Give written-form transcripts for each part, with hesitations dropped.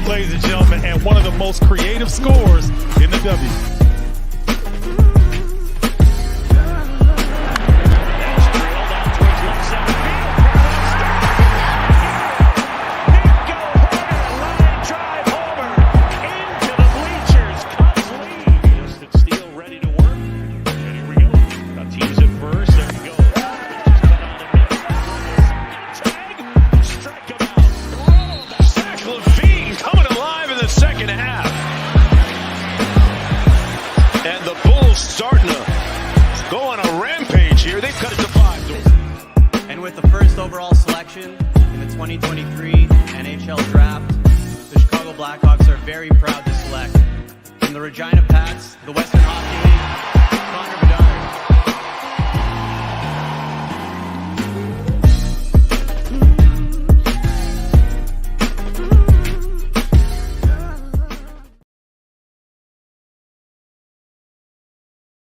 ladies and gentlemen, and one of the most creative scorers in the W. Starting to go on a rampage here. They've cut it to 5. And with the first overall selection in the 2023 NHL Draft, the Chicago Blackhawks are very proud to select from the Regina Pats, the Western Hockey League, Connor Bedard.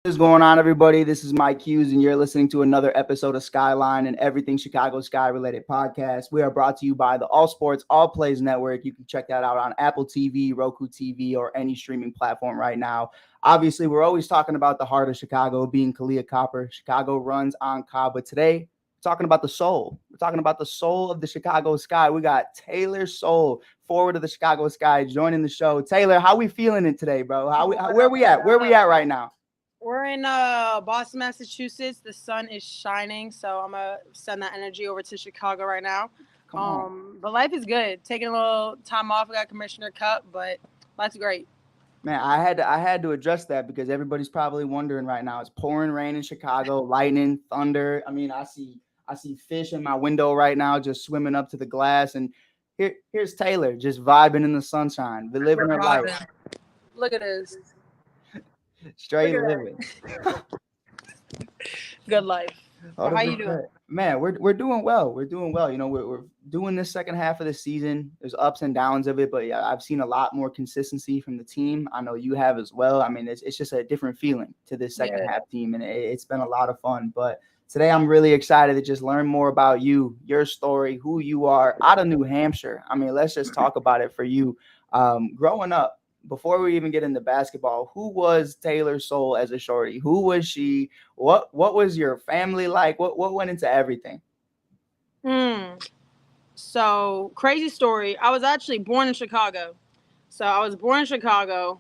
What is going on, everybody? This is Mike Hughes, and you're listening to another episode of Skyline and Everything Chicago Sky related podcast. We are brought to you by the All Sports, All Plays Network. You can check that out on Apple TV, Roku TV, or any streaming platform right now. Obviously, we're always talking about the heart of Chicago being Kalia Copper. Chicago runs on Cobb, but today we're talking about the soul. We're talking about the soul of the Chicago Sky. We got Taylor Soule, forward of the Chicago Sky, joining the show. Taylor, how we feeling it today, bro? Where we at? Where we at right now? We're in Boston, Massachusetts. The sun is shining, so I'm gonna send that energy over to Chicago right now. But life is good. Taking a little time off. We got Commissioner Cup, but life's great. Man, I had to address that because everybody's probably wondering right now. It's pouring rain in Chicago, lightning, thunder. I mean, I see fish in my window right now, just swimming up to the glass. And here's Taylor, just vibing in the sunshine, living her life. Look at this. Straight living. Good life. How you doing? Man, we're doing well. We're doing well. You know, we're doing this second half of the season. There's ups and downs of it, but yeah, I've seen a lot more consistency from the team. I know you have as well. I mean, it's just a different feeling to this second half team, and it's been a lot of fun. But today I'm really excited to just learn more about you, your story, who you are out of New Hampshire. I mean, let's just talk about it for you. Growing up, before we even get into basketball, who was Taylor Soule as a shorty? Who was she? What was your family like? What went into everything? So, crazy story. I was actually born in Chicago. So, I was born in Chicago,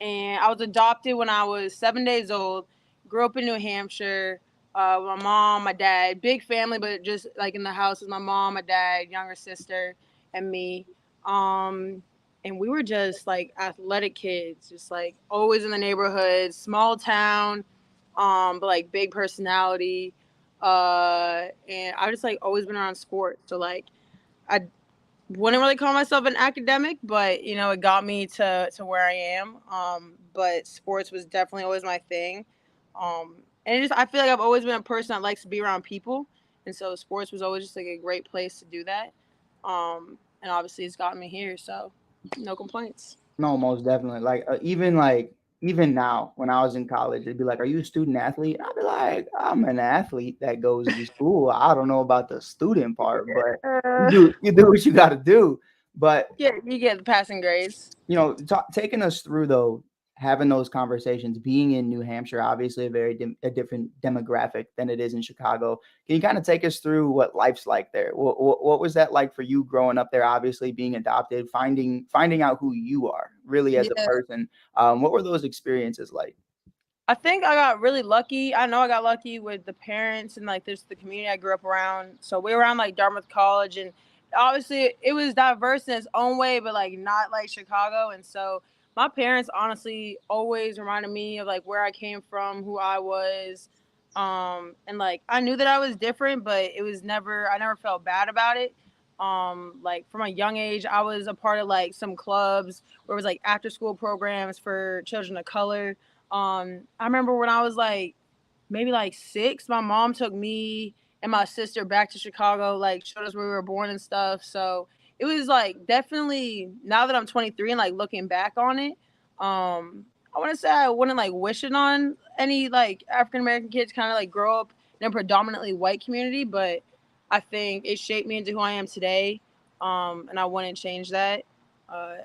and I was adopted when I was 7 days old. Grew up in New Hampshire. My mom, my dad, big family, but just like in the house is my mom, my dad, younger sister, and me. And we were just like athletic kids, just like always in the neighborhood, small town, but like big personality. And I just like always been around sports. So like I wouldn't really call myself an academic, but you know, it got me to where I am. But sports was definitely always my thing. And I feel like I've always been a person that likes to be around people. And so sports was always just like a great place to do that. And obviously it's gotten me here. So no complaints. No, most definitely. Even now, when I was in college, it'd be like, "Are you a student athlete?" I'd be like, "I'm an athlete that goes to school. I don't know about the student part, but you do what you got to do." But yeah, you get the passing grades. You know, taking us through though, having those conversations, being in New Hampshire, obviously a different demographic than it is in Chicago. Can you kind of take us through what life's like there? What was that like for you growing up there, obviously being adopted, finding out who you are really as a person? What were those experiences like? I think I got really lucky. I know I got lucky with the parents and like the community I grew up around. So we were around like Dartmouth College, and obviously it was diverse in its own way, but like not like Chicago. And so my parents honestly always reminded me of like where I came from, who I was. And like I knew that I was different, but I never felt bad about it. Like from a young age, I was a part of like some clubs where it was like after school programs for children of color. I remember when I was like maybe like 6, my mom took me and my sister back to Chicago, like showed us where we were born and stuff. So it was like definitely, now that I'm 23 and like looking back on it, I want to say I wouldn't like wish it on any like African American kids kind of like grow up in a predominantly white community, but I think it shaped me into who I am today. And I wouldn't change that.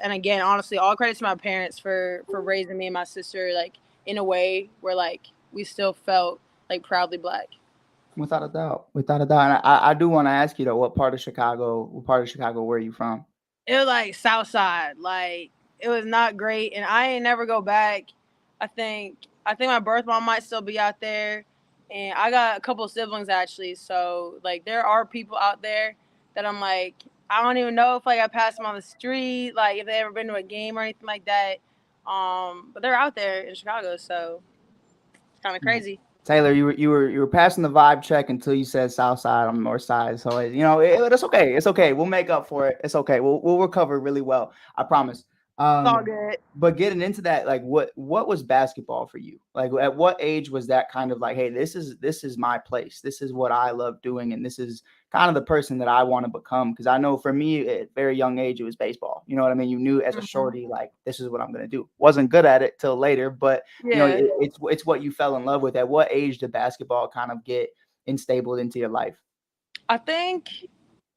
And again, honestly, all credit to my parents for raising me and my sister like in a way where like we still felt like proudly Black. Without a doubt, without a doubt. And I do want to ask you though, what part of Chicago were you from? It was like South Side, like it was not great, and I ain't never go back. I think my birth mom might still be out there, and I got a couple of siblings actually. So like there are people out there that I'm like I don't even know if like I passed them on the street, like if they ever been to a game or anything like that. But they're out there in Chicago, so it's kind of crazy. Taylor, you were passing the vibe check until you said South Side on the North Side. So it's okay. It's okay. We'll make up for it. It's okay. We'll recover really well. I promise. It's all good. But getting into that, like what was basketball for you? Like at what age was that kind of like, hey, this is my place. This is what I love doing, and this is kind of the person that I want to become. Because I know for me at very young age it was baseball. You know what I mean? You knew as a shorty, like this is what I'm gonna do. Wasn't good at it till later, but it's what you fell in love with. At what age did basketball kind of get instabled into your life? I think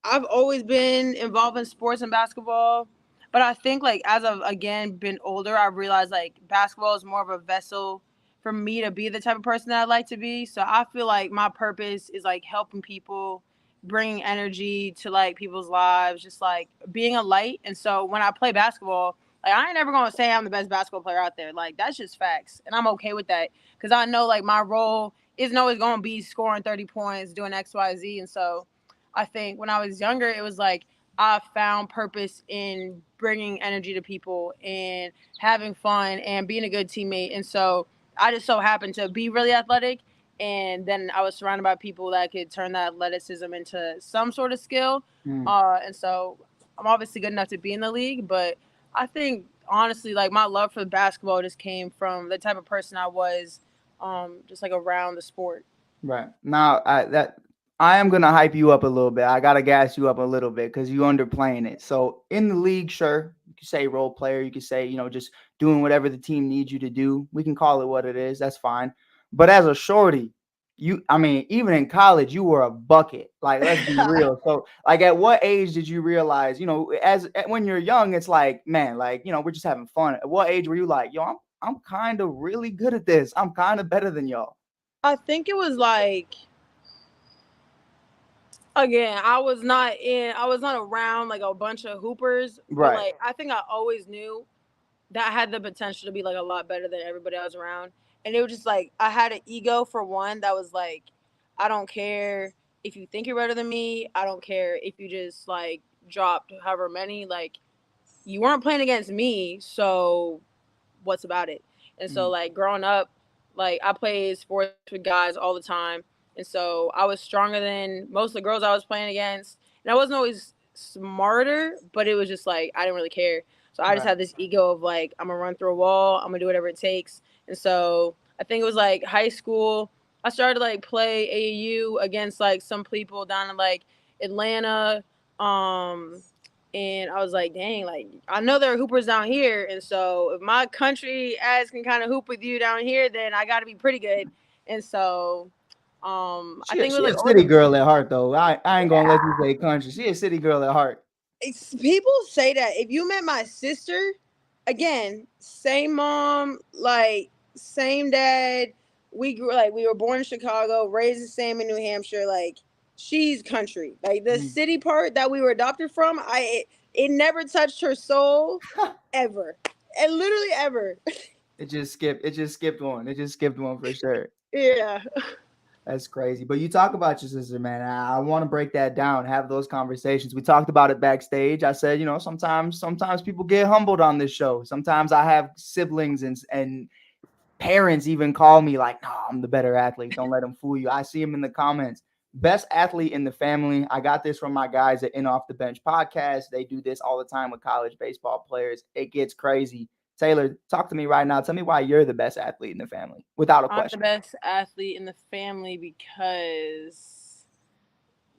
I've always been involved in sports and basketball. But I think like as I've again been older, I realized like basketball is more of a vessel for me to be the type of person that I like to be. So I feel like my purpose is like helping people, bringing energy to like people's lives, just like being a light. And so when I play basketball, like I ain't never gonna say I'm the best basketball player out there. Like that's just facts, and I'm okay with that because I know like my role isn't always gonna be scoring 30 points, doing X, Y, Z. And so I think when I was younger, it was like I found purpose in bringing energy to people and having fun and being a good teammate. And so I just so happened to be really athletic. And then I was surrounded by people that could turn that athleticism into some sort of skill. And so I'm obviously good enough to be in the league. But I think, honestly, like my love for basketball just came from the type of person I was just like around the sport. Right. Now, I am gonna hype you up a little bit. I gotta gas you up a little bit because you underplaying it. So in the league, sure, you can say role player. You can say just doing whatever the team needs you to do. We can call it what it is. That's fine. But as a shorty, I mean, even in college, you were a bucket. Like, let's be real. So, like, at what age did you realize? When you're young, it's like, man, like, we're just having fun. At what age were you like, yo, I'm kind of really good at this. I'm kind of better than y'all. I think it was like, again, I was not around like a bunch of hoopers. Right. But like I think I always knew that I had the potential to be like a lot better than everybody else around. And it was just like I had an ego for one that was like, I don't care if you think you're better than me. I don't care if you just like dropped however many. Like you weren't playing against me, so what's about it? And so like growing up, like I played sports with guys all the time. And so I was stronger than most of the girls I was playing against. And I wasn't always smarter, but it was just like I didn't really care. So I just had this ego of like, I'm going to run through a wall. I'm going to do whatever it takes. And so I think it was like high school. I started to like play AAU against like some people down in like Atlanta. And I was like, dang, like I know there are hoopers down here. And so if my country ass can kind of hoop with you down here, then I got to be pretty good. And so I think it was like a city girl at heart, though. I ain't gonna let you say country. She a city girl at heart. People say that. If you met my sister, again, same mom, like same dad. We were born in Chicago, raised the same in New Hampshire. Like she's country. Like the city part that we were adopted from, it never touched her soul ever. And literally ever. It just skipped one. It just skipped one for sure. Yeah. That's crazy. But you talk about your sister, man. I want to break that down, have those conversations. We talked about it backstage. I said, sometimes people get humbled on this show. Sometimes I have siblings and parents even call me like, no, I'm the better athlete. Don't let them fool you. I see them in the comments. Best athlete in the family. I got this from my guys at In Off the Bench podcast. They do this all the time with college baseball players. It gets crazy. Taylor, talk to me right now. Tell me why you're the best athlete in the family, without a question. I'm the best athlete in the family because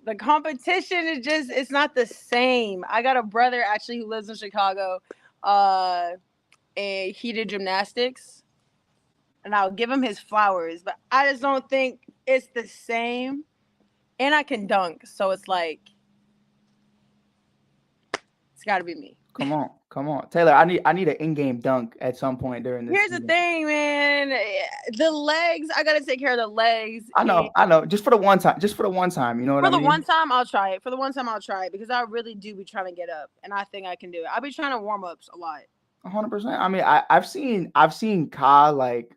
the competition is it's not the same. I got a brother actually who lives in Chicago, and he did gymnastics, and I'll give him his flowers, but I just don't think it's the same. And I can dunk, so it's like, it's got to be me. Come on, Taylor. I need an in-game dunk at some point during this Here's the season. thing, man. The legs, I gotta take care of the legs. I know. Just for the one time. You know what For I the mean? one time, I'll try it. For the one time, I'll try it because I really do be trying to get up, and I think I can do it. I'll be trying to warm ups a lot. 100%. I mean, I've seen Ka like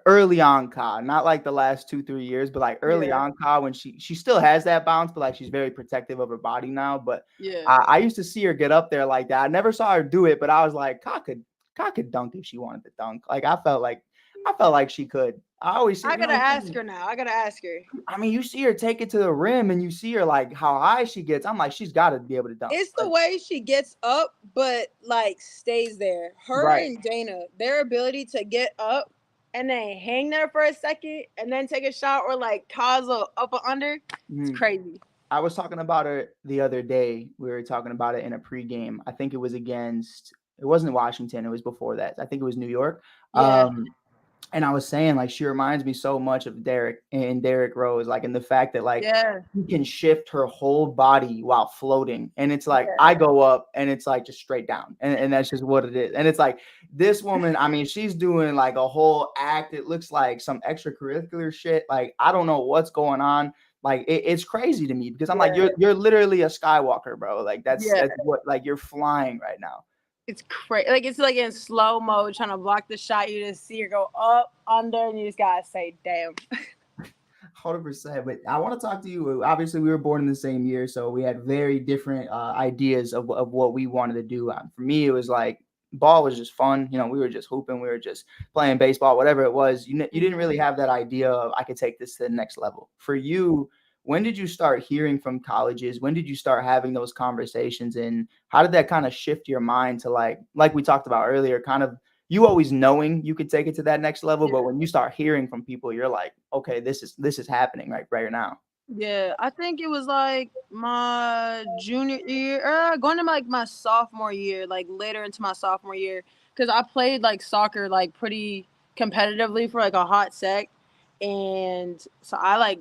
early on Ka, not like the last 2-3 years, but like early Yeah. on Ka when she still has that bounce, but like she's very protective of her body now. But Yeah. I used to see her get up there like that. I never saw her do it, but I was like, Ka could dunk if she wanted to dunk. Like I felt like she could. I always see. I gotta ask her now. I gotta ask her. I mean, you see her take it to the rim, and you see her like how high she gets. I'm like, she's got to be able to dunk. It's the way she gets up, but like stays there. Her Right. and Dana, their ability to get up and then hang there for a second and then take a shot or like cause a up or under, it's crazy. I was talking about it the other day. We were talking about it in a pregame. I think it was it wasn't Washington. It was before that. I think it was New York. Yeah. And I was saying, like, she reminds me so much of Derek and Derrick Rose, like, in the fact that, like, Yeah. she can shift her whole body while floating. And it's like, Yeah. I go up and it's like just straight down. And that's just what it is. And it's like, this woman, I mean, she's doing like a whole act. It looks like some extracurricular shit. Like, I don't know what's going on. Like, it's crazy to me because I'm like, you're literally a Skywalker, bro. Like, that's what, like, you're flying right now. It's crazy. Like it's like in slow mo, trying to block the shot. You just see her go up, under, and you just gotta say, "Damn." 100%. But I want to talk to you. Obviously, we were born in the same year, so we had very different ideas of what we wanted to do. For me, it was like ball was just fun. You know, we were just hooping, we were just playing baseball, whatever it was. You didn't really have that idea of I could take this to the next level. For you, when did you start hearing from colleges? When did you start having those conversations? And how did that kind of shift your mind to like we talked about earlier, kind of you always knowing you could take it to that next level, but when you start hearing from people, you're like, okay, this is happening right now. Yeah, I think it was like my junior year, going to like my sophomore year, like later into my sophomore year, because I played like soccer like pretty competitively for like a hot sec, and so I like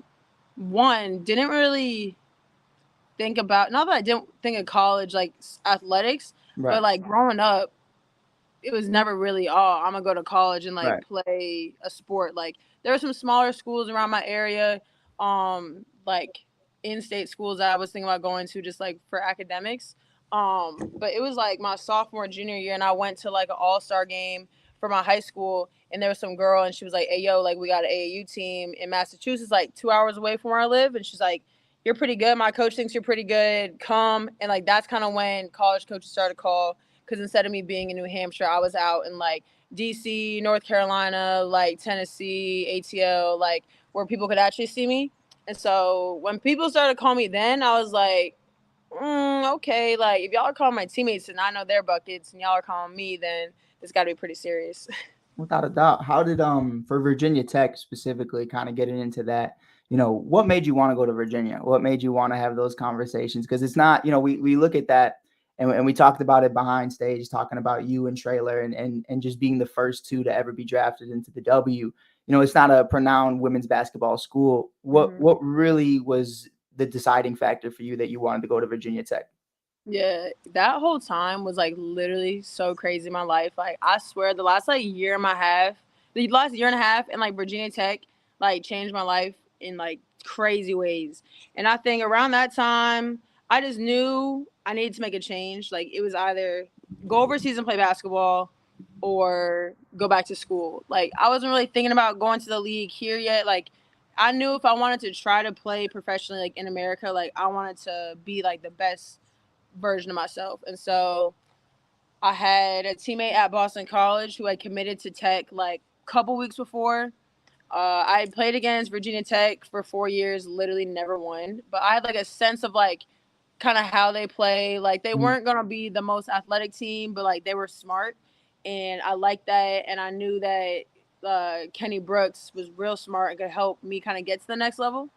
didn't really think about, not that I didn't think of college like athletics, but like growing up, it was never really, I'm gonna go to college and like play a sport. Like there were some smaller schools around my area, like in-state schools that I was thinking about going to just like for academics. But it was like my sophomore, junior year, and I went to like an all-star game for my high school, and there was some girl, and she was like, "Hey, yo, like we got an AAU team in Massachusetts, like 2 hours away from where I live," and she's like, "You're pretty good. My coach thinks you're pretty good. Come." And like that's kind of when college coaches started to call. Because instead of me being in New Hampshire, I was out in like DC, North Carolina, like Tennessee, ATL, like where people could actually see me. And so when people started calling me then, I was like, okay, like if y'all are calling my teammates and I know their buckets and y'all are calling me, then it's got to be pretty serious. Without a doubt. How did for Virginia Tech specifically, kind of getting into that, what made you want to go to Virginia? What made you want to have those conversations? Because it's not, we look at that and we talked about it behind stage, talking about you and Traylor and just being the first two to ever be drafted into the W. It's not a renowned women's basketball school. What really was the deciding factor for you that you wanted to go to Virginia Tech? Yeah, that whole time was like literally so crazy in my life. Like I swear the last like year and a half in like Virginia Tech like changed my life in like crazy ways. And I think around that time I just knew I needed to make a change. Like it was either go overseas and play basketball or go back to school. Like I wasn't really thinking about going to the league here yet. Like I knew if I wanted to try to play professionally like in America, like I wanted to be like the best version of myself. And so I had a teammate at Boston College who had committed to Tech like a couple weeks before. I played against Virginia Tech for 4 years, literally never won. But I had like a sense of like kind of how they play. Like they weren't going to be the most athletic team, but like they were smart. And I liked that. And I knew that Kenny Brooks was real smart and could help me kind of get to the next level.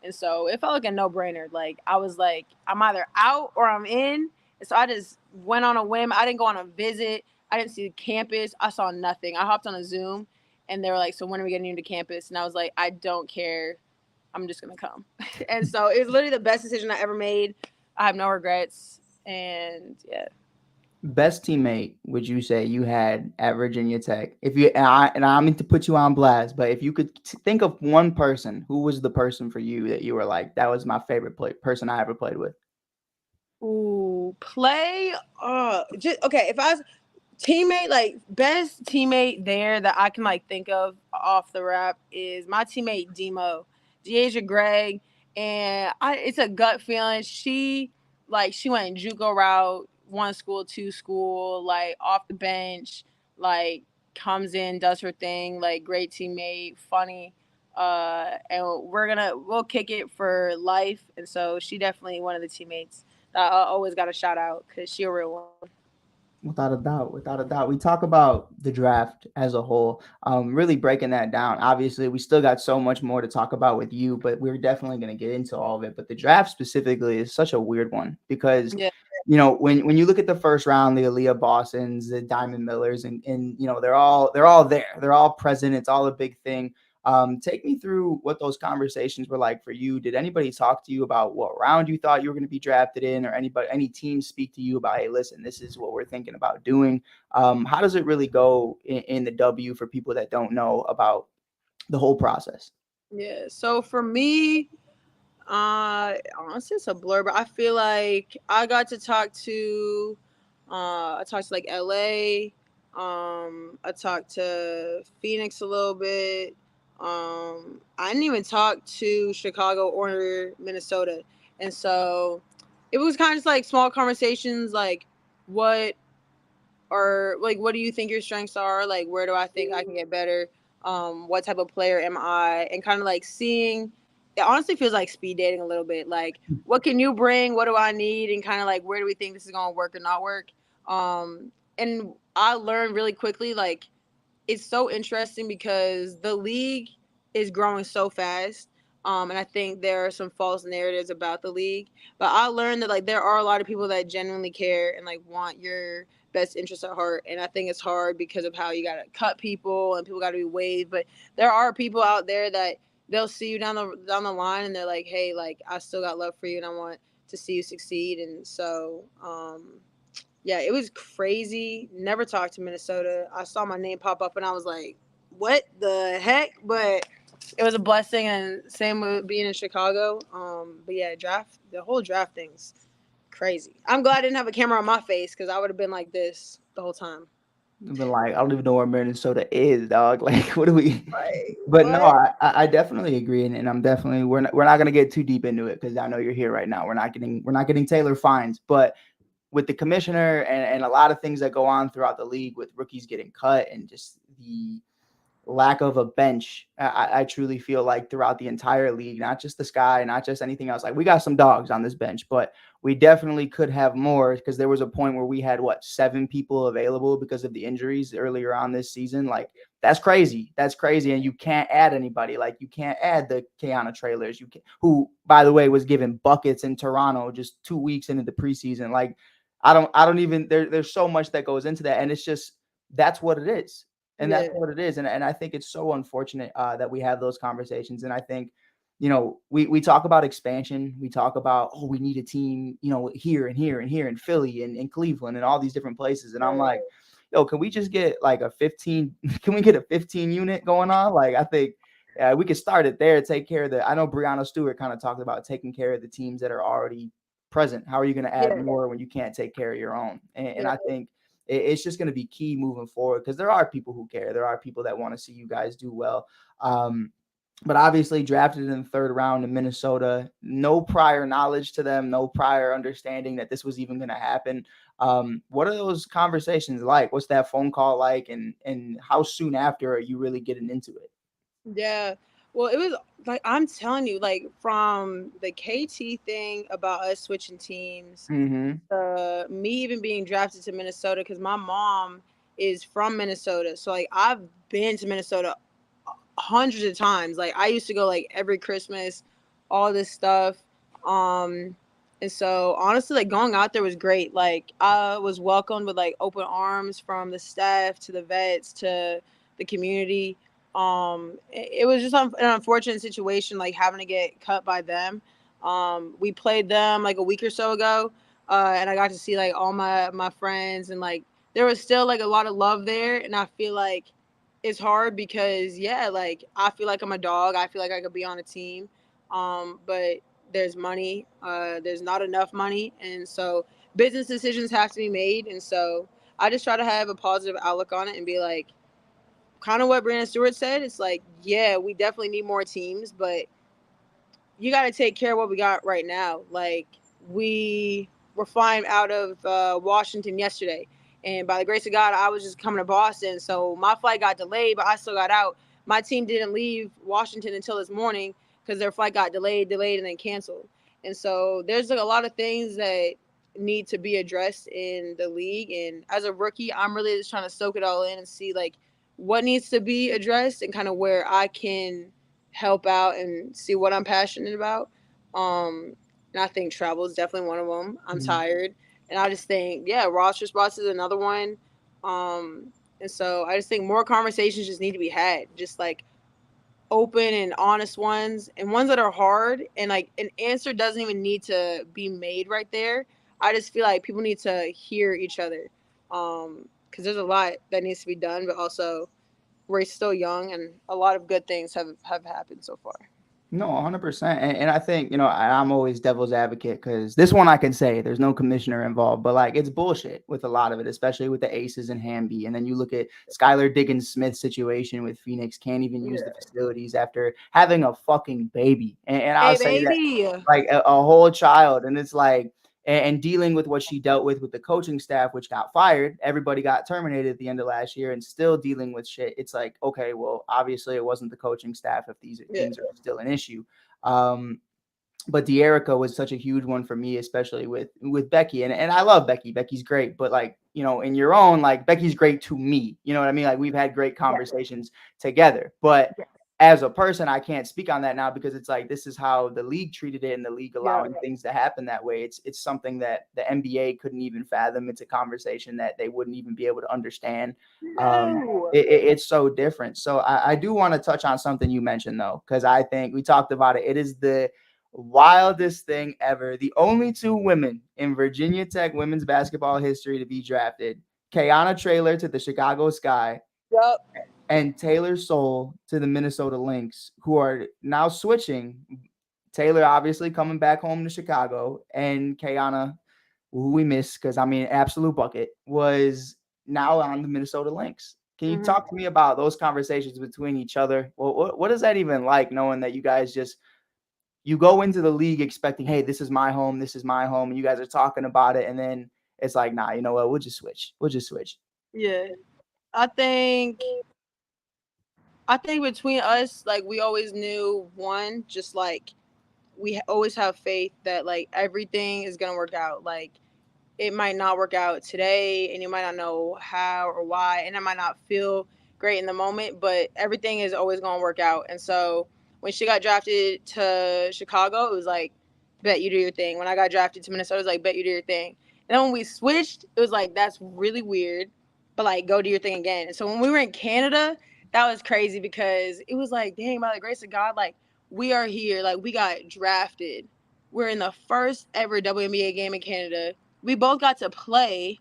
And so it felt like a no-brainer. Like I was like, I'm either out or I'm in. And so I just went on a whim. I didn't go on a visit. I didn't see the campus. I saw nothing. I hopped on a Zoom and they were like, so when are we getting you to campus? And I was like, I don't care. I'm just going to come. And so it was literally the best decision I ever made. I have no regrets. And yeah. Best teammate would you say you had at Virginia Tech? If you and I mean to put you on blast, but if you could think of one person, who was the person for you that you were like, that was my favorite person I ever played with? Ooh, play. Just okay. If I was teammate, like best teammate there that I can like think of off the rap is my teammate Demo, Deasia Gregg, and it's a gut feeling. She went JUCO route, one school, two school, like off the bench, like comes in, does her thing, like great teammate, funny. And we'll kick it for life, and so she definitely one of the teammates that I always got a shout out because she a real one. Without a doubt, without a doubt. We talk about the draft as a whole, really breaking that down. Obviously, we still got so much more to talk about with you, but we're definitely going to get into all of it. But the draft specifically is such a weird one because, Yeah. when you look at the first round, the Aaliyah Bostons, the Diamond Millers, and they're all there, they're all present. It's all a big thing. Take me through what those conversations were like for you. Did anybody talk to you about what round you thought you were going to be drafted in, or any teams speak to you about, hey, listen, this is what we're thinking about doing? How does it really go in the W for people that don't know about the whole process? Yeah. So for me, honestly, it's a blur, but I feel like I got to talk to, I talked to like LA. I talked to Phoenix a little bit. I didn't even talk to Chicago or Minnesota, and so it was kind of just like small conversations, like what or like what do you think your strengths are, like where do I think I can get better, what type of player am I, and kind of like seeing, it honestly feels like speed dating a little bit, like what can you bring, what do I need, and kind of like where do we think this is going to work or not work. And I learned really quickly, like it's so interesting because the league is growing so fast. And I think there are some false narratives about the league. But I learned that like there are a lot of people that genuinely care and like want your best interest at heart. And I think it's hard because of how you gotta cut people and people gotta be waived. But there are people out there that they'll see you down the line and they're like, hey, like I still got love for you and I want to see you succeed. And so yeah, it was crazy. Never talked to Minnesota. I saw my name pop up and I was like, what the heck? But it was a blessing, and same with being in Chicago. But yeah, the whole draft thing's crazy. I'm glad I didn't have a camera on my face because I would have been like this the whole time. I've been like, I don't even know where Minnesota is, dog. Like, what do we? Like, But no, what? I definitely agree, and I'm definitely we're not gonna get too deep into it because I know you're here right now. We're not getting Taylor fines, but with the commissioner and a lot of things that go on throughout the league with rookies getting cut and just the lack of a bench, I truly feel like throughout the entire league, not just the Sky, not just anything else. Like we got some dogs on this bench, but we definitely could have more because there was a point where we had 7 people available because of the injuries earlier on this season. Like that's crazy. That's crazy. And you can't add anybody. Like you can't add the Keanu Trailers, who by the way was given buckets in Toronto just 2 weeks into the preseason. Like I don't even there's so much that goes into that. And it's just that's what it is. And Yeah, that's what it is. And I think it's so unfortunate that we have those conversations. And I think, we talk about expansion. We talk about, oh, we need a team, here and here and here in Philly and in Cleveland and all these different places. And I'm like, yo, can we just get like a 15? Can we get a 15 unit going on? Like, I think we could start it there. Take care of I know Breonna Stewart kind of talked about taking care of the teams that are already present. How are you going to add yeah, more when you can't take care of your own? And yeah, I think it's just going to be key moving forward because there are people who care. There are people that want to see you guys do well. But obviously drafted in the third round in Minnesota, no prior knowledge to them, no prior understanding that this was even going to happen. What are those conversations like? What's that phone call like? And how soon after are you really getting into it? yeah. Well, it was like I'm telling you, like from the KT thing about us switching teams, Mm-hmm. me even being drafted to Minnesota because my mom is from Minnesota. So like I've been to Minnesota hundreds of times. Like I used to go like every Christmas, all this stuff. Um and so honestly like going out there was great. Like I was welcomed with like open arms from the staff to the vets to the community. It was just an unfortunate situation like having to get cut by them. We played them like a week or so ago. and I got to see like all my friends, and like there was still like a lot of love there, and I feel like it's hard because like I feel like I'm a dog. I feel like I could be on a team, but there's money. There's not enough money, and so business decisions have to be made, and so I just try to have a positive outlook on it and be like, kind of what Brandon Stewart said. It's like, yeah, we definitely need more teams, but you got to take care of what we got right now. Like, we were flying out of Washington yesterday, and by the grace of God, I was just coming to Boston. So my flight got delayed, but I still got out. My team didn't leave Washington until this morning because their flight got delayed, and then canceled. And so there's like a lot of things that need to be addressed in the league. And as a rookie, I'm really just trying to soak it all in and see like what needs to be addressed and kind of where I can help out and see what I'm passionate about. And I think travel is definitely one of them. I'm tired, and I just think roster spots is another one. And so I just think more conversations just need to be had, just like open and honest ones, and ones that are hard, and like an answer doesn't even need to be made right there. I just feel like people need to hear each other, because there's a lot that needs to be done, but also we're still young, and a lot of good things have happened so far. No, 100%. And I think, I'm always devil's advocate because this one I can say there's no commissioner involved, but like it's bullshit with a lot of it, especially with the Aces and Hamby. And then you look at Skylar Diggins Smith's situation with Phoenix, can't even use the facilities after having a fucking baby. And I'll Hey, say that baby. like a whole child. And it's like, and dealing with what she dealt with the coaching staff, which got fired. Everybody got terminated at the end of last year and still dealing with shit. It's like, okay, well, obviously it wasn't the coaching staff if these things are still an issue. But De'Erica was such a huge one for me, especially with Becky. And I love Becky. Becky's great. But like, in your own, like Becky's great to me. You know what I mean? Like we've had great conversations together. But as a person, I can't speak on that now because it's like this is how the league treated it and the league allowing things to happen that way. It's something that the NBA couldn't even fathom. It's a conversation that they wouldn't even be able to understand. It's so different. So I do want to touch on something you mentioned though, because I think we talked about it. It is the wildest thing ever. The only two women in Virginia Tech women's basketball history to be drafted: Kayana Traylor to the Chicago Sky. Yep. And Taylor Soule to the Minnesota Lynx, who are now switching. Taylor obviously coming back home to Chicago, and Kayana, who we miss because absolute bucket, was now on the Minnesota Lynx. Can you talk to me about those conversations between each other? Well, what is that even like, knowing that you guys you go into the league expecting, hey, this is my home, and you guys are talking about it, and then it's like, nah, you know what? We'll just switch. Yeah, I think between us, like we always knew one, just like we always have faith that like everything is gonna work out. Like it might not work out today, and you might not know how or why, and it might not feel great in the moment, but everything is always gonna work out. And so when she got drafted to Chicago, it was like, bet you do your thing. When I got drafted to Minnesota, it was like, bet you do your thing. And then when we switched, it was like, that's really weird, but like, go do your thing again. And so when we were in Canada, that was crazy because it was like, dang, by the grace of God, like we are here. Like we got drafted. We're in the first ever WNBA game in Canada. We both got to play.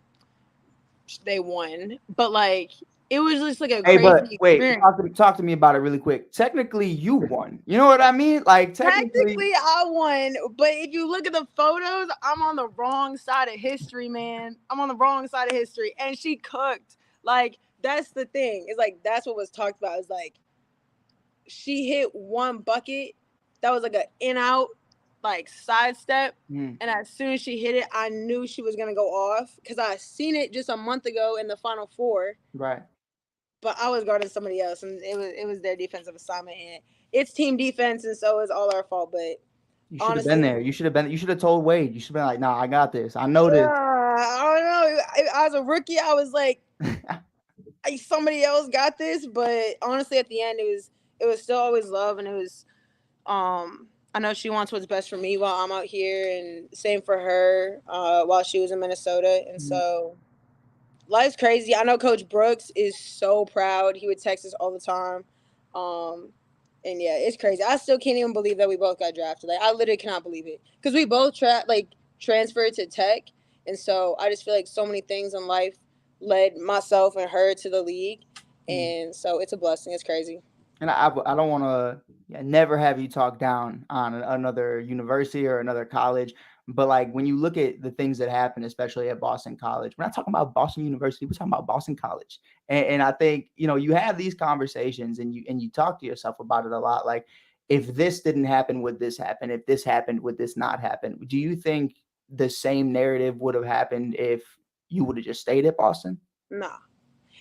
They won, but like it was just like a crazy but wait, experience. talk to me about it really quick. Technically, you won. You know what I mean? Like Technically, I won, but if you look at the photos, I'm on the wrong side of history, man. I'm on the wrong side of history, and she cooked. Like that's the thing. It's like that's what was talked about. It's like she hit one bucket that was like an in out, like sidestep, and as soon as she hit it, I knew she was gonna go off because I seen it just a month ago in the Final Four. Right. But I was guarding somebody else, and it was their defensive assignment, and it's team defense, and so it's all our fault. But you should have been there. You should have told Wade. You should have been like, nah, I got this. I know this. I don't know. As a rookie, I was like, somebody else got this. But honestly, at the end, it was still always love, and it was I know she wants what's best for me while I'm out here, and same for her while she was in Minnesota, and so. Life's crazy. I know Coach Brooks is so proud. He would text us all the time. And yeah, it's crazy. I still can't even believe that we both got drafted. Like I literally cannot believe it. Because we both transferred to Tech. And so I just feel like so many things in life led myself and her to the league. And so it's a blessing. It's crazy. And I don't want to never have you talk down on another university or another college. But like when you look at the things that happen, especially at Boston College, we're not talking about Boston University, we're talking about Boston College. And I think, you have these conversations and you talk to yourself about it a lot. Like, if this didn't happen, would this happen? If this happened, would this not happen? Do you think the same narrative would have happened if you would have just stayed at Boston? Nah.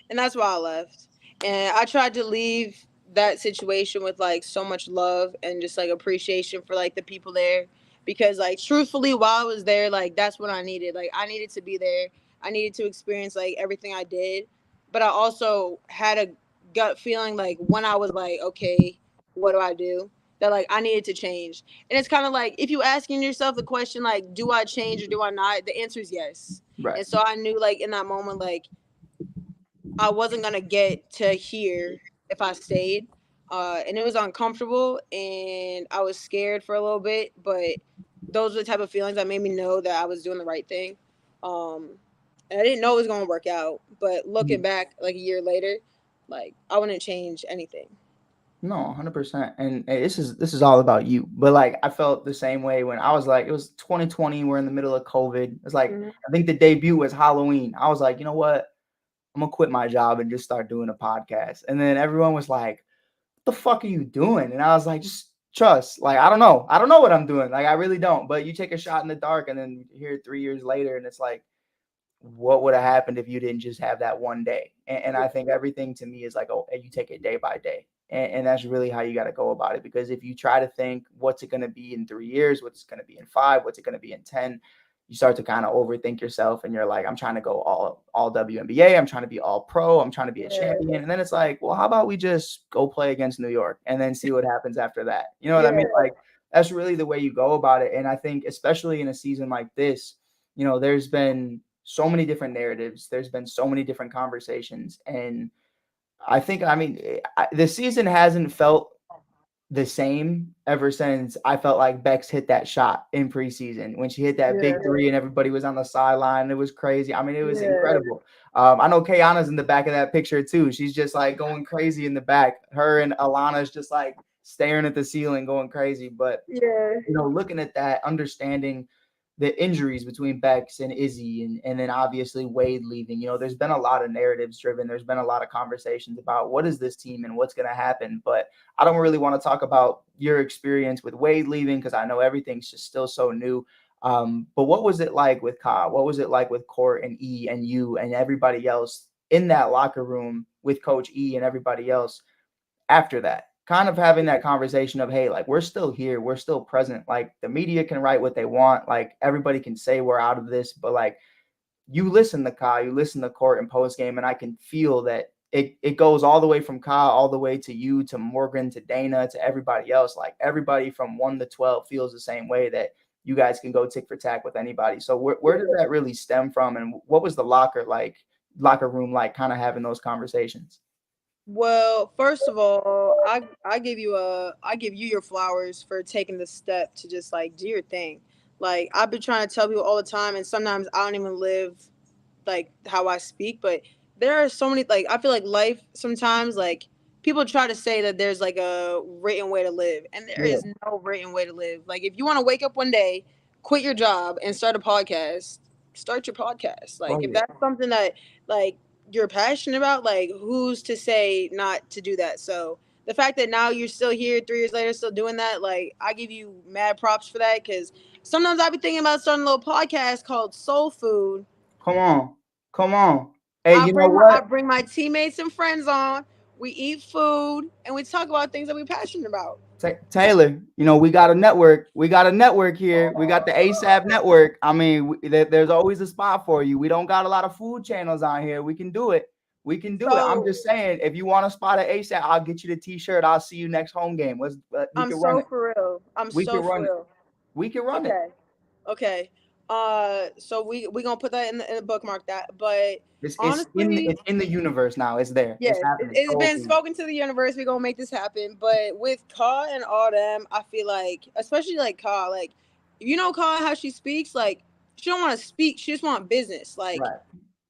And that's why I left. And I tried to leave that situation with like so much love and just like appreciation for like the people there, because like truthfully while I was there, like that's what I needed. Like I needed to be there. I needed to experience like everything I did, but I also had a gut feeling like when I was like, okay, what do I do? That like I needed to change. And it's kind of like if you asking yourself the question like, do I change or do I not? The answer is yes. Right. And so I knew like in that moment like I wasn't gonna get to here if I stayed. And it was uncomfortable and I was scared for a little bit, but those were the type of feelings that made me know that I was doing the right thing. Um, and I didn't know it was gonna work out, but looking back like a year later, like I wouldn't change anything. No, 100%. And this is all about you. But like I felt the same way when I was like, it was 2020, we're in the middle of COVID. It's like Mhm. I think the debut was Halloween. I was like, you know what? I'm gonna quit my job and just start doing a podcast. And then everyone was like, what the fuck are you doing? And I was like, just trust. Like, I don't know. I don't know what I'm doing. Like, I really don't. But you take a shot in the dark and then here 3 years later, and it's like, what would have happened if you didn't just have that one day? And I think everything to me is like, oh, you take it day by day. And that's really how you got to go about it. Because if you try to think what's it going to be in 3 years, what's it going to be in 5, what's it going to be in 10, you start to kind of overthink yourself and you're like, I'm trying to go all WNBA. I'm trying to be all pro. I'm trying to be a champion. And then it's like, well, how about we just go play against New York and then see what happens after that? You know what I mean? Like, that's really the way you go about it. And I think especially in a season like this, there's been so many different narratives. There's been so many different conversations. And I think, the season hasn't felt the same ever since I felt like Bex hit that shot in preseason when she hit that big three and everybody was on the sideline. It was crazy. I mean, it was incredible. I know Kayana's in the back of that picture too. She's just like going crazy in the back. Her and Alana's just like staring at the ceiling, going crazy. But looking at that, understanding the injuries between Bex and Izzy and then obviously Wade leaving, there's been a lot of narratives driven. There's been a lot of conversations about what is this team and what's going to happen. But I don't really want to talk about your experience with Wade leaving because I know everything's just still so new. But what was it like with Ka? What was it like with Court and E and you and everybody else in that locker room with Coach E and everybody else after that? Kind of having that conversation of, hey, like, we're still here. We're still present. Like, the media can write what they want. Like, everybody can say we're out of this. But, like, you listen to Ka, you listen to Court and post game, and I can feel that it goes all the way from Ka all the way to you, to Morgan, to Dana, to everybody else. Like, everybody from 1 to 12 feels the same way that you guys can go tick for tack with anybody. So where does that really stem from? And what was the locker room like kind of having those conversations? Well, first of all, I give you your flowers for taking the step to just like do your thing. Like I've been trying to tell people all the time, and sometimes I don't even live like how I speak, but there are so many like I feel like life sometimes like people try to say that there's like a written way to live, and there is no written way to live. Like if you want to wake up one day, quit your job and start a podcast, start your podcast. Like if that's something that like you're passionate about, like who's to say not to do that? So the fact that now you're still here 3 years later, still doing that, like I give you mad props for that because sometimes I be thinking about starting a little podcast called Soul Food. Come on. Hey, you know what? I bring my teammates and friends on. We eat food and we talk about things that we're passionate about. Taylor, we got a network. We got a network here. We got the ASAP network. I mean, there's always a spot for you. We don't got a lot of food channels on here. We can do it. We can do it. I'm just saying, if you want a spot at ASAP, I'll get you the T-shirt. I'll see you next home game. I'm so for real. We can run it. Okay. So we gonna put that in the bookmark that. But honestly, it's in the universe now. It's there. Yes, it's been spoken to the universe. We're gonna make this happen. But with Ka and all them, I feel like, especially like Ka, like Ka, how she speaks, like she don't want to speak. She just want business. Like, Right.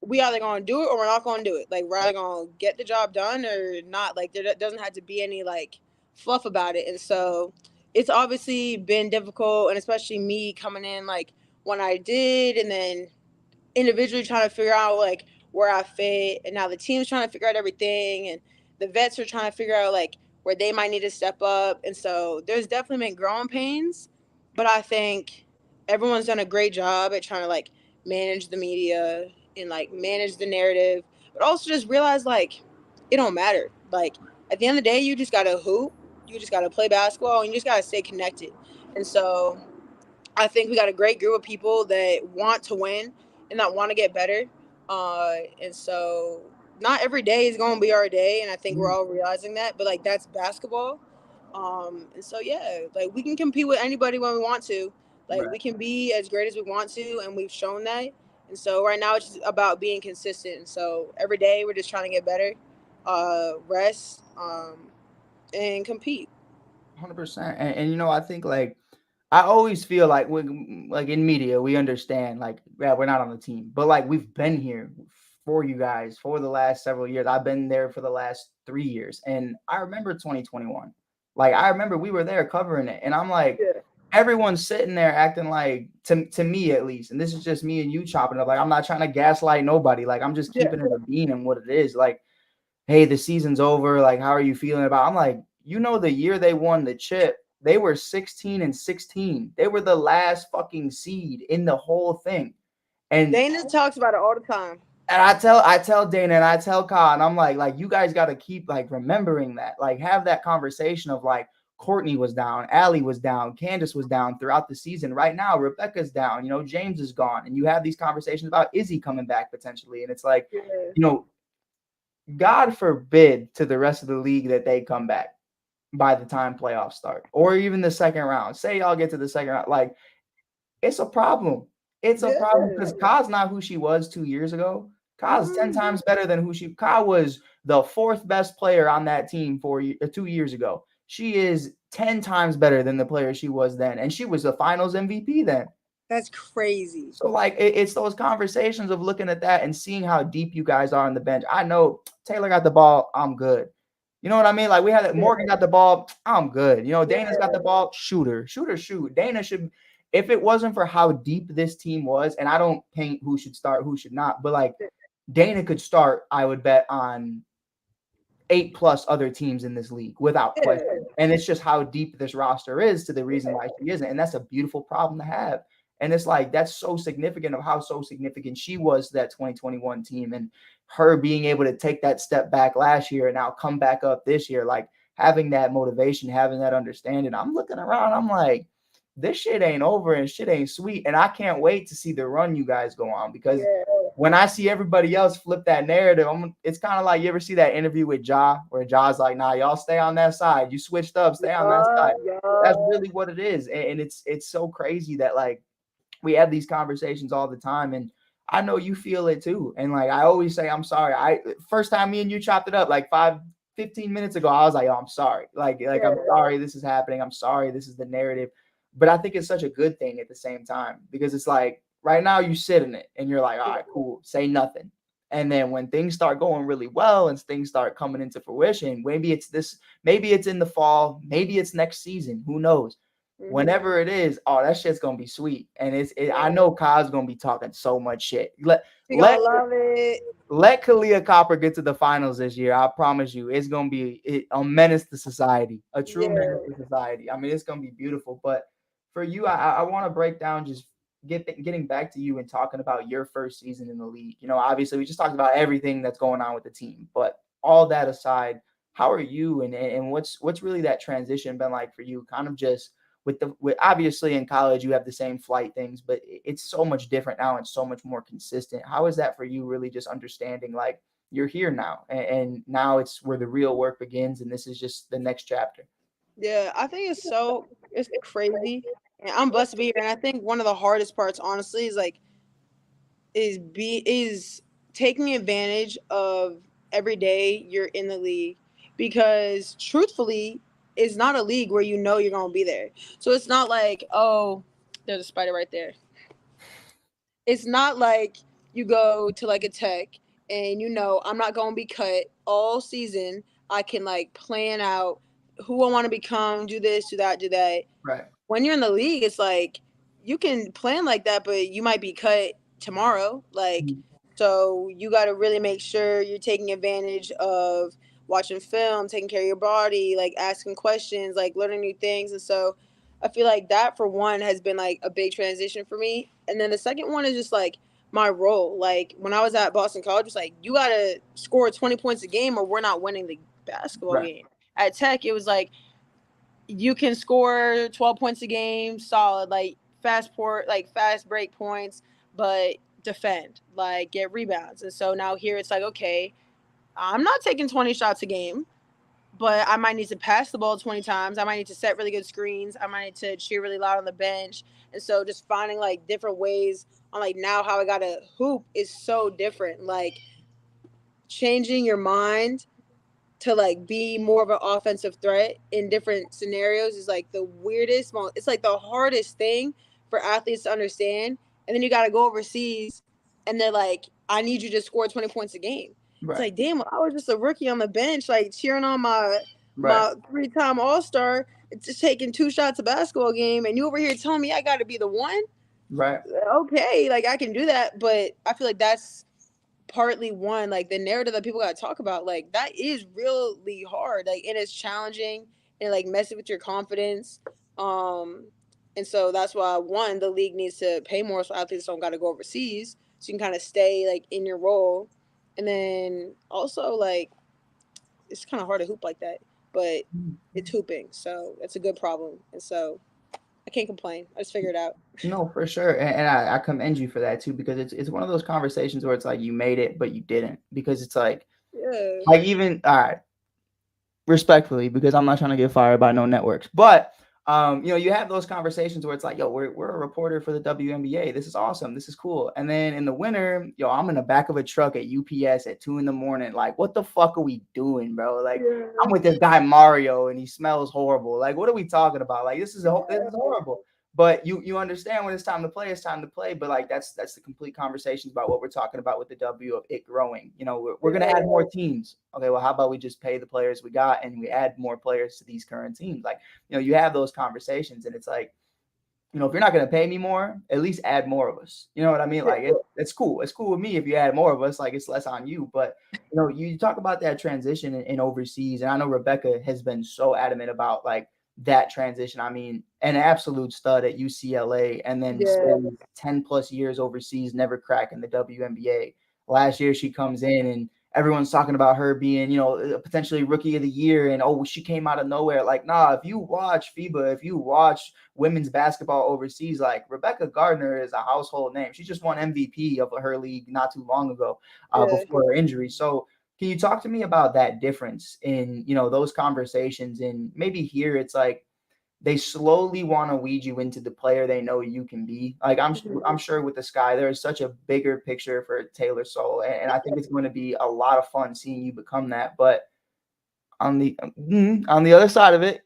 we either gonna do it or we're not gonna do it. Like, we're either gonna get the job done or not. Like, there doesn't have to be any like fluff about it. And so it's obviously been difficult, and especially me coming in like when I did, and then individually trying to figure out like where I fit, and now the team's trying to figure out everything, and the vets are trying to figure out like where they might need to step up. And so there's definitely been growing pains, but I think everyone's done a great job at trying to like manage the media and like manage the narrative, but also just realize like it don't matter. Like, at the end of the day, you just gotta hoop, you just gotta play basketball, and you just gotta stay connected. And so I think we got a great group of people that want to win and that want to get better. And so not every day is going to be our day. And I think we're all realizing that, but like, that's basketball. And so, yeah, like, we can compete with anybody when we want to. Like, Right. we can be as great as we want to, and we've shown that. And so right now it's just about being consistent. And so every day we're just trying to get better, rest, and compete. 100%. And you know, I think like I always feel like when like in media, we understand like, yeah, we're not on the team, but like we've been here for you guys for the last several years. I've been there for the last 3 years, and I remember 2021. Like I remember we were there covering it, and I'm like, Yeah. everyone's sitting there acting like to me at least, and this is just me and you chopping up. Like I'm not trying to gaslight nobody. Like I'm just Yeah. keeping it a bean and what it is. Like, hey, the season's over. Like, how are you feeling about? I'm like, you know, the year they won the chip, they were 16-16. They were the last fucking seed in the whole thing. And Dana talks about it all the time. and I tell Dana and I tell Kyle, and I'm like you guys got to keep like remembering that, like have that conversation of like Courtney was down, Allie was down, Candace was down throughout the season. Right now, Rebecca's down, you know, James is gone, and you have these conversations about Izzy coming back potentially, and it's like, Yeah. you know, God forbid to the rest of the league that they come back by the time playoffs start or even the second round. Say y'all get to the second round, like it's a problem. It's a problem because Ka's not who she was 2 years ago. Ka's 10 times better than Ka was the fourth best player on that team 2 years ago. She is 10 times better than the player she was then. And she was the finals MVP then. That's crazy. So like it's those conversations of looking at that and seeing how deep you guys are on the bench. I know Taylor got the ball, I'm good. You know what I mean? Like we had Morgan got the ball, I'm good. You know, Dana's got the ball, shoot. Dana should, if it wasn't for how deep this team was, and I don't paint who should start, who should not, but like Dana could start, I would bet on 8+ other teams in this league without question. And it's just how deep this roster is to the reason why she isn't. And that's a beautiful problem to have. And it's like, that's so significant of how so significant she was to that 2021 team, and her being able to take that step back last year and now come back up this year, like having that motivation, having that understanding. I'm looking around, I'm like, this shit ain't over and shit ain't sweet. And I can't wait to see the run you guys go on, because when I see everybody else flip that narrative, it's kind of like, you ever see that interview with Ja where Ja's like, nah, y'all stay on that side. You switched up, stay on that side. That's really what it is. And it's so crazy that like we have these conversations all the time, and I know you feel it too. And like I always say, I'm sorry. First time me and you chopped it up like 15 minutes ago, I was like, oh, I'm sorry. Like I'm sorry this is happening. I'm sorry this is the narrative. But I think it's such a good thing at the same time, because it's like right now you sit in it and you're like, all right, cool, say nothing. And then when things start going really well and things start coming into fruition, maybe it's in the fall, maybe it's next season, who knows? Whenever it is, oh, that shit's gonna be sweet. And I know Kyle's gonna be talking so much shit. Let love it. Let Kalia Copper get to the finals this year. I promise you, it's gonna be a menace to society, a true menace to society. I mean, it's gonna be beautiful. But for you, I want to break down just getting back to you and talking about your first season in the league. You know, obviously we just talked about everything that's going on with the team, but all that aside, how are you and what's really that transition been like for you? Kind of just with obviously in college you have the same flight things, but it's so much different now and so much more consistent. How is that for you, really just understanding like you're here now and now it's where the real work begins and this is just the next chapter? Yeah, I think it's crazy. And I'm blessed to be here. And I think one of the hardest parts, honestly, is like is taking advantage of every day you're in the league, because truthfully, it's not a league where you're gonna be there. So it's not like, oh, there's a spider right there. it's not like you go to like a tech and I'm not going to be cut all season. I can like plan out who I want to become, do this, do that, do that. Right. When you're in the league, it's like you can plan like that, but you might be cut tomorrow. Like, so you got to really make sure you're taking advantage of watching film, taking care of your body, like asking questions, like learning new things. And so I feel like that for one has been like a big transition for me. And then the second one is just like my role. Like when I was at Boston College, it's like you got to score 20 points a game or we're not winning the basketball Right. game. At Tech, it was like you can score 12 points a game, solid, like fast break points, but defend, like get rebounds. And so now here it's like, okay, I'm not taking 20 shots a game, but I might need to pass the ball 20 times. I might need to set really good screens. I might need to cheer really loud on the bench. And so just finding like different ways on like now how I got to hoop is so different. Like changing your mind to like be more of an offensive threat in different scenarios is like the weirdest it's like the hardest thing for athletes to understand. And then you got to go overseas and they're like, I need you to score 20 points a game. Right. It's like, damn, I was just a rookie on the bench like cheering on my Right. 3-time all-star, just taking 2 shots a basketball game, and you over here telling me I got to be the one. Right. Okay, like I can do that, but I feel like that's partly one, like the narrative that people got to talk about, like that is really hard, like and it's challenging and like messing with your confidence. And so that's why one, the league needs to pay more so athletes don't got to go overseas, so you can kind of stay like in your role. And then also like it's kind of hard to hoop like that, but it's hooping, so that's a good problem. And so I can't complain. I just figured it out. No, for sure. And I commend you for that too, because it's one of those conversations where it's like you made it, but you didn't, because it's like, Yeah. like even, all right, respectfully, because I'm not trying to get fired by no networks, but you have those conversations where it's like, yo, we're a reporter for the WNBA. This is awesome. This is cool. And then in the winter, yo, I'm in the back of a truck at UPS at 2 a.m. Like, what the fuck are we doing, bro? Like, I'm with this guy Mario and he smells horrible. Like, what are we talking about? Like, this is horrible. But you understand when it's time to play, it's time to play. But like that's the complete conversations about what we're talking about with the W of it growing. We're gonna add more teams. Okay, well, how about we just pay the players we got and we add more players to these current teams? Like, you have those conversations, and it's like, if you're not gonna pay me more, at least add more of us. You know what I mean? Like it's cool. It's cool with me if you add more of us. Like it's less on you. But you talk about that transition in overseas, and I know Rebecca has been so adamant about like that transition. I mean, an absolute stud at UCLA, and then 10 plus years overseas, never cracking the WNBA. Last year she comes in and everyone's talking about her being, potentially rookie of the year, and she came out of nowhere. Like, nah, if you watch FIBA, if you watch women's basketball overseas, like Rebecca Gardner is a household name. She just won MVP of her league not too long ago, before her injury. So can you talk to me about that difference in, those conversations? And maybe here it's like they slowly want to weed you into the player they know you can be. Like I'm sure with the Sky, there is such a bigger picture for Taylor Soule, and I think it's going to be a lot of fun seeing you become that. But on the other side of it,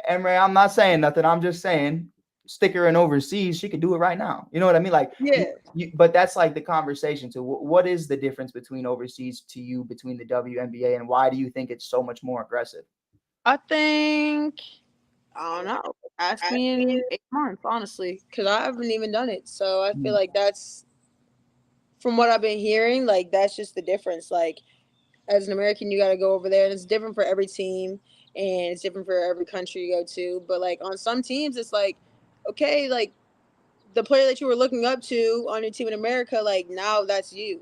Emre, I'm not saying nothing. I'm just saying, stick her in overseas, she could do it right now. You know what I mean? Like, but that's like the conversation. So what is the difference between overseas to you, between the WNBA, and why do you think it's so much more aggressive? I think, I don't know. Ask me in 8 months, honestly, because I haven't even done it. So I feel like that's, from what I've been hearing, like that's just the difference. Like as an American, you got to go over there, and it's different for every team, and it's different for every country you go to. But like on some teams, it's like, okay, like the player that you were looking up to on your team in America, like now that's you.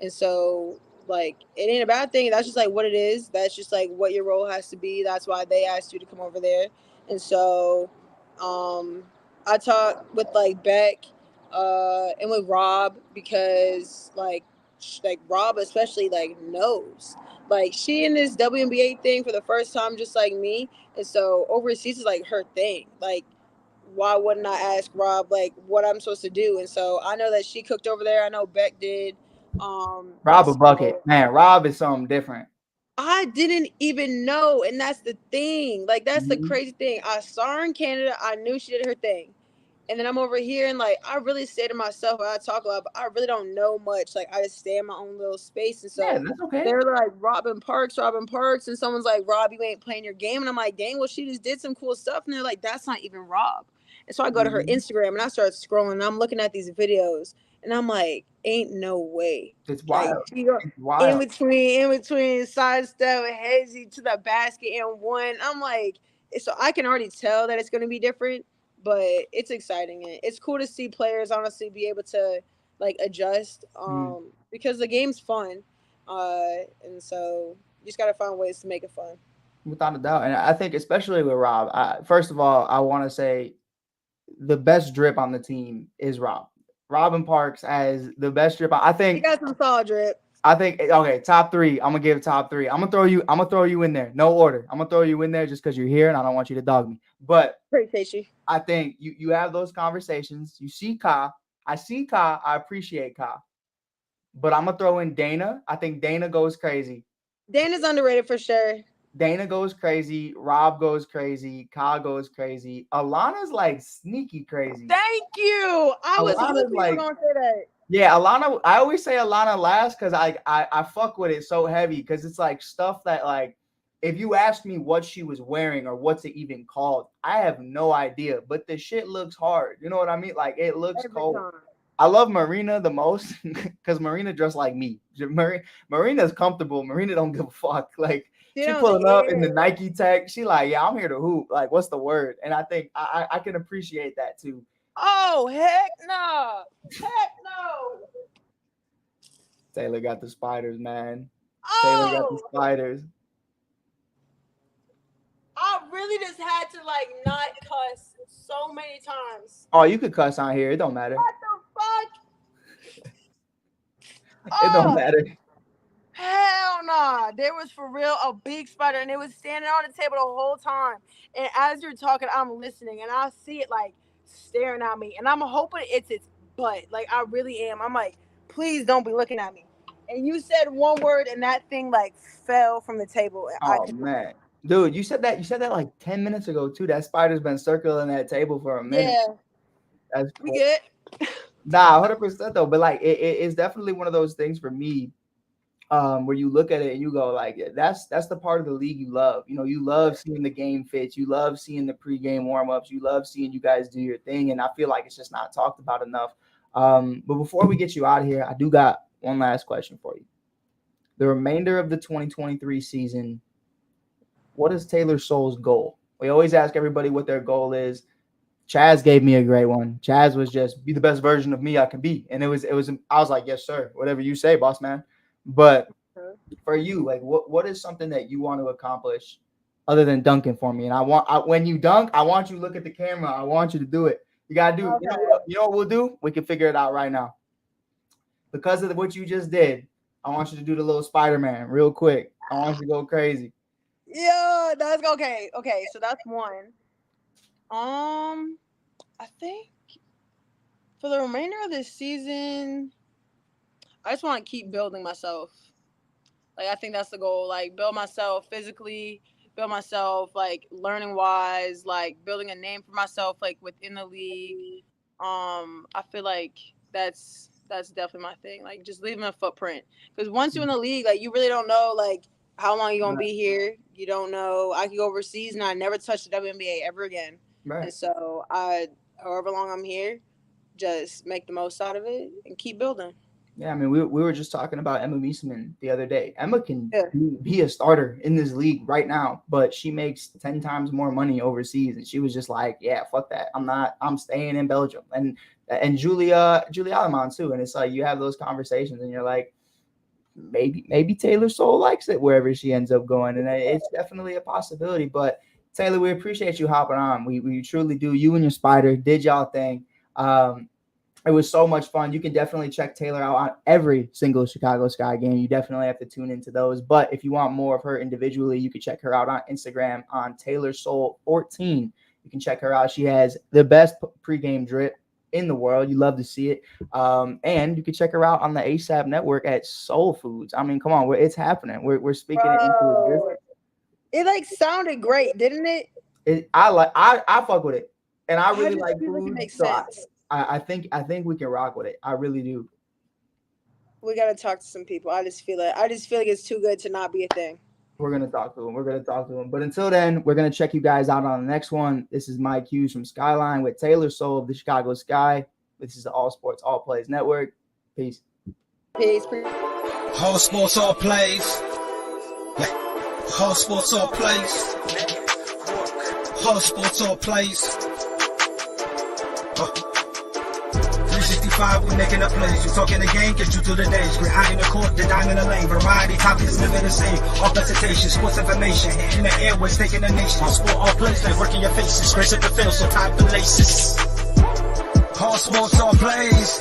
And so like it ain't a bad thing. That's just like what it is. That's just like what your role has to be. That's why they asked you to come over there. And so I talked with like Beck and with Rob, because like Rob especially like knows. Like she in this WNBA thing for the first time, just like me. And so overseas is like her thing. Like why wouldn't I ask Rob like what I'm supposed to do? And so I know that she cooked over there. I know Beck did. Rob a bucket, man. Rob is something different. I didn't even know, and that's the thing. Like that's the crazy thing. I saw her in Canada. I knew she did her thing. And then I'm over here and like I really say to myself, I talk a lot, but I really don't know much. Like I just stay in my own little space. And Yeah, so that's okay. they're like Robin Parks, and someone's like, Rob, you ain't playing your game. And I'm like, dang, well, she just did some cool stuff. And they're like, that's not even Rob. And so I go to her Mhm. Instagram and I start scrolling and I'm looking at these videos and I'm like, ain't no way. It's Like wild. she go It's wild. in between sidestep hazy to the basket and one. I'm like, so I can already tell that it's gonna be different, but it's exciting and it's cool to see players honestly be able to like adjust Mhm. because the game's fun, and so you just gotta find ways to make it fun. Without a doubt. And I think especially with Rob, first of all, I want to say the best drip on the team is Rob. Robin Parks as the best drip. You got some solid drip. I think okay, top three. I'm gonna give top three. I'm gonna throw you in there. No order. I'm gonna throw you in there just because you're here and I don't want you to dog me. But Appreciate you. I think you have those conversations. You see Ka. I see Ka. I appreciate Ka. But I'm gonna throw in Dana. I think Dana goes crazy. Dan is underrated for sure. Dana goes crazy. Rob goes crazy. Ka goes crazy. Alana's like sneaky crazy. Thank you. I was Alana's hoping you were gonna say that. Yeah, Alana. I always say Alana last because I fuck with it so heavy because it's like stuff that like if you ask me what she was wearing or what's it even called, I have no idea. But the shit looks hard. You know what I mean? Like it looks Every cold. time. I love Marina the most because Marina dressed like me. Marina's comfortable. Marina don't give a fuck. Like She she don't pulling up in the care. Nike tech. She like, yeah, I'm here to hoop. Like, what's the word? And I think I can appreciate that too. Oh heck no. Heck no. Taylor got the spiders, man. Taylor got the Oh, spiders. I really just had to like not cuss so many times. Oh, you could cuss on here. It don't matter. What the fuck? It don't Oh, matter. hell nah. There was for real a big spider and it was standing on the table the whole time. And as you're talking, I'm listening and I see it like staring at me. And I'm hoping it's its butt. Like I really am. I'm like, please don't be looking at me. And you said one word and that thing like fell from the table. And I Oh man. Dude, you said that like 10 minutes ago too. That spider's been circling that table for a minute. yeah, That's we cool. good. Nah, 100% though. But like it's definitely one of those things for me where you look at it and you go like that's the part of the league you love. You know, you love seeing the game fits, you love seeing the pregame warm-ups, you love seeing you guys do your thing, and I feel like it's just not talked about enough. But before we get you out of here, I do got one last question for you. The remainder of the 2023 season, what is Taylor Soule's goal? We always ask everybody what their goal is. Chaz gave me a great one. Chaz was just be the best version of me I can be. And it was I was like, yes, sir. Whatever you say, boss man. But for you, like what is something that you want to accomplish other than dunking for me? And when you dunk, I want you to look at the camera. I want you to do it. You gotta do Okay. you know what we'll do? We can figure it out right now. Because of what you just did, I want you to do the little Spider-Man real quick. I want you to go crazy. Yeah, that's okay. Okay, so that's one. I think for the remainder of this season, I just want to keep building myself. Like I think that's the goal. Like build myself physically, build myself like learning wise, like building a name for myself like within the league. I feel like that's definitely my thing. Like just leaving a footprint. Because once you're in the league, like you really don't know like how long you're gonna be here. You don't know. I could go overseas and I never touch the WNBA ever again. Right. And so however long I'm here, just make the most out of it and keep building. Yeah, I mean, we were just talking about Emma Mieseman the other day. Emma can Yeah. be a starter in this league right now, but she makes 10 times more money overseas. And she was just like, yeah, fuck that. I'm staying in Belgium. And Julia Alemán too. And it's like you have those conversations and you're like, maybe Taylor Soule likes it wherever she ends up going. And it's definitely a possibility. But Taylor, we appreciate you hopping on. We truly do. You and your spider did y'all thing. It was so much fun. You can definitely check Taylor out on every single Chicago Sky game. You definitely have to tune into those. But if you want more of her individually, you can check her out on Instagram on Taylor Soule 14. You can check her out. She has the best pregame drip in the world. You love to see it. And you can check her out on the ASAP network at Soul Foods. I mean, come on, it's happening. We're speaking it into existence. It like sounded great, didn't it? I fuck with it. And I really like feel like it food, makes so sense. I think we can rock with it. I really do. We gotta talk to some people. I just feel like it's too good to not be a thing. We're gonna talk to him. But until then, we're gonna check you guys out on the next one. This is Mike Hughes from Skyline with Taylor Soule of the Chicago Sky. This is the All Sports All Plays Network. Peace. Peace. All sports, all plays. All sports, all plays. All sports, all plays. 365, we making up plays. You talking the game, get you to the days. We're high in the court, the dime in the lane. Variety, topics, living the same. All presentation, sports information. In the airways, taking the nation. All sport, all plays, like working your faces. Grace at the field, so tie the laces. All sports, all plays.